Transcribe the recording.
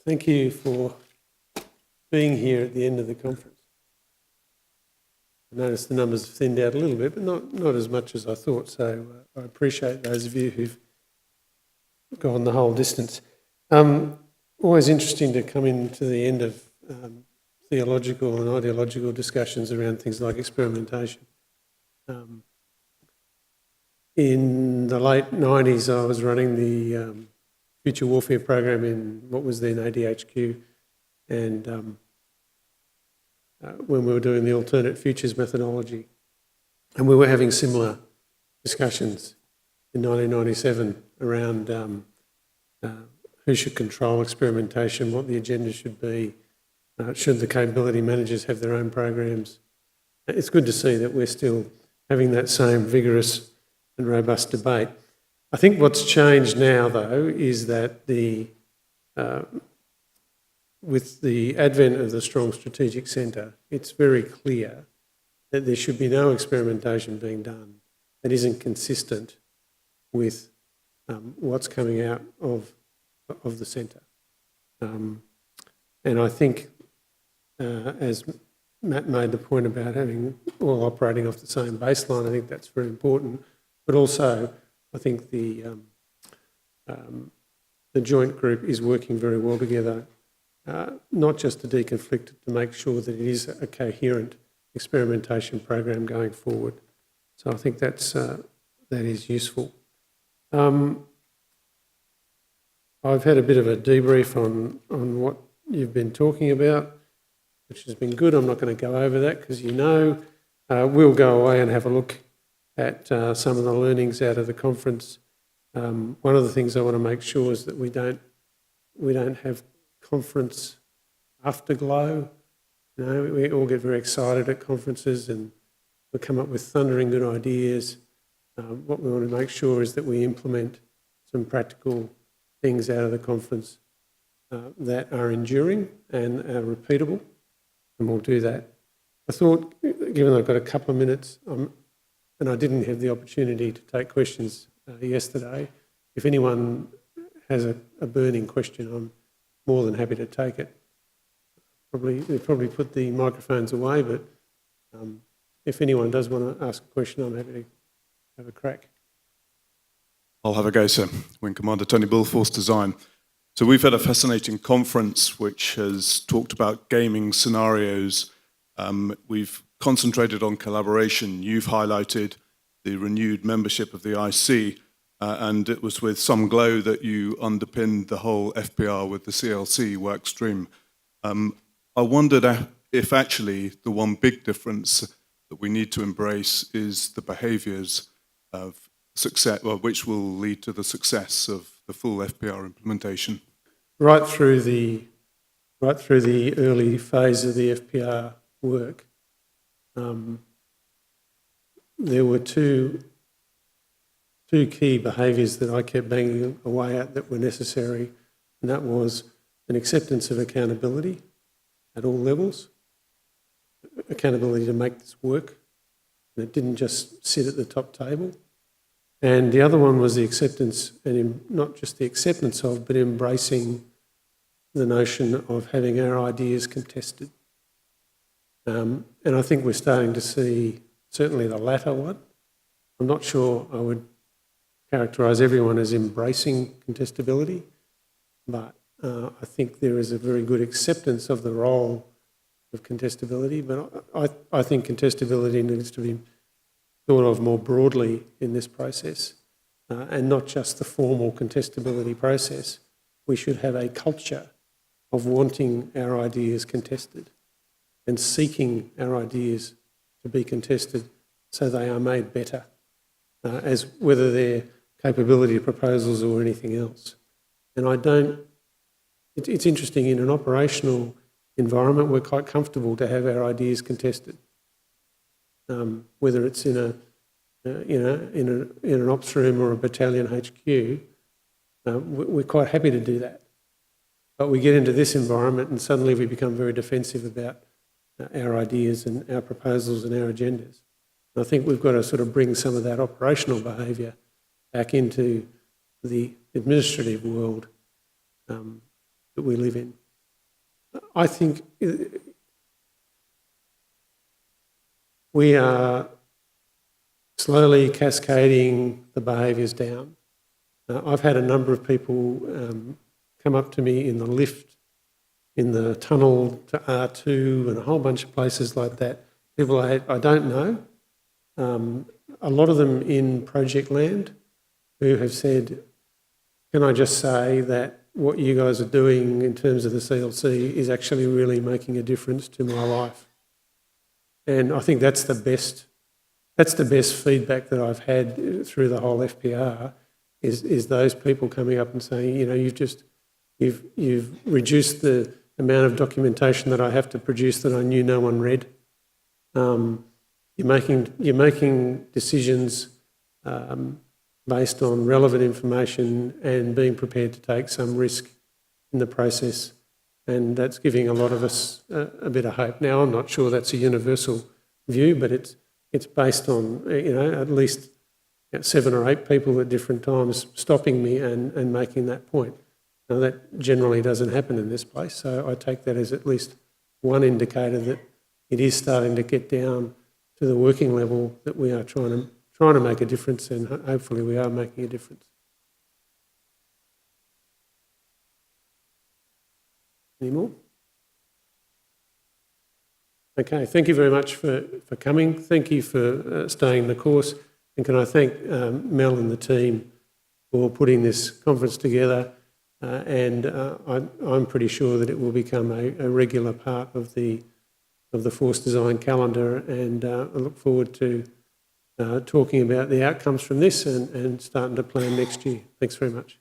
Thank you for being here at the end of the conference. I noticed the numbers have thinned out a little bit, but not as much as I thought, so I appreciate those of you who've gone the whole distance. Always interesting to come into the end of theological and ideological discussions around things like experimentation. In the late 90s, I was running the Future Warfare program in what was then ADHQ, and when we were doing the alternate futures methodology, and we were having similar discussions in 1997 around who should control experimentation, what the agenda should be, should the capability managers have their own programs. It's good to see that we're still having that same vigorous and robust debate. I think what's changed now, though, is that with the advent of the strong strategic centre, it's very clear that there should be no experimentation being done that isn't consistent with what's coming out of the centre. And I think, as Matt made the point about having all operating off the same baseline, I think that's very important. But also, I think the joint group is working very well together, not just to deconflict, to make sure that it is a coherent experimentation program going forward. So I think that is useful. I've had a bit of a debrief on what you've been talking about, which has been good. I'm not going to go over that because we'll go away and have a look at some of the learnings out of the conference. One of the things I want to make sure is that we don't have conference afterglow. We all get very excited at conferences and we come up with thundering good ideas. What we want to make sure is that we implement some practical things out of the conference that are enduring and are repeatable, and we'll do that. I thought, given I've got a couple of minutes, and I didn't have the opportunity to take questions yesterday, if anyone has a burning question, I'm more than happy to take it. They probably put the microphones away, but if anyone does want to ask a question, I'm happy to have a crack. I'll have a go, sir. Wing Commander Tony Bull, Force Design. So we've had a fascinating conference which has talked about gaming scenarios. We've concentrated on collaboration. You've highlighted the renewed membership of the IC, and it was with some glow that you underpinned the whole FPR with the CLC work stream. I wondered if actually the one big difference that we need to embrace is the behaviours of success, which will lead to the success of the full FPR implementation. Right through the early phase of the FPR work, there were two key behaviours that I kept banging away at that were necessary, and that was an acceptance of accountability at all levels, accountability to make this work, and it didn't just sit at the top table. And the other one was the acceptance, and not just the acceptance of, but embracing the notion of having our ideas contested. And I think we're starting to see certainly the latter one. I'm not sure I would characterise everyone as embracing contestability, but I think there is a very good acceptance of the role of contestability, but I think contestability needs to be thought of more broadly in this process, and not just the formal contestability process. We should have a culture of wanting our ideas contested and seeking our ideas to be contested so they are made better, as whether they're capability proposals or anything else. And it's interesting, in an operational environment, we're quite comfortable to have our ideas contested. Whether it's in an ops room or a battalion HQ, we're quite happy to do that. But we get into this environment and suddenly we become very defensive about our ideas and our proposals and our agendas. And I think we've got to sort of bring some of that operational behaviour back into the administrative world that we live in. I think we are slowly cascading the behaviours down. I've had a number of people come up to me in the lift, in the tunnel to R2 and a whole bunch of places like that. People I don't know, a lot of them in project land, who have said, can I just say that what you guys are doing in terms of the CLC is actually really making a difference to my life. And I think that's the best feedback that I've had through the whole FPR is those people coming up and saying, you know, you've reduced the amount of documentation that I have to produce that I knew no one read. You're making decisions based on relevant information and being prepared to take some risk in the process, and that's giving a lot of us a bit of hope. Now, I'm not sure that's a universal view, but it's based on, you know, at least 7 or 8 people at different times stopping me and making that point. Now, that generally doesn't happen in this place, so I take that as at least one indicator that it is starting to get down to the working level that we are trying to make a difference, and hopefully we are making a difference. Any more? Okay, thank you very much for coming. Thank you for staying the course. And can I thank Mel and the team for putting this conference together. I'm pretty sure that it will become a regular part of the Force Design calendar, and I look forward to talking about the outcomes from this and starting to plan next year. Thanks very much.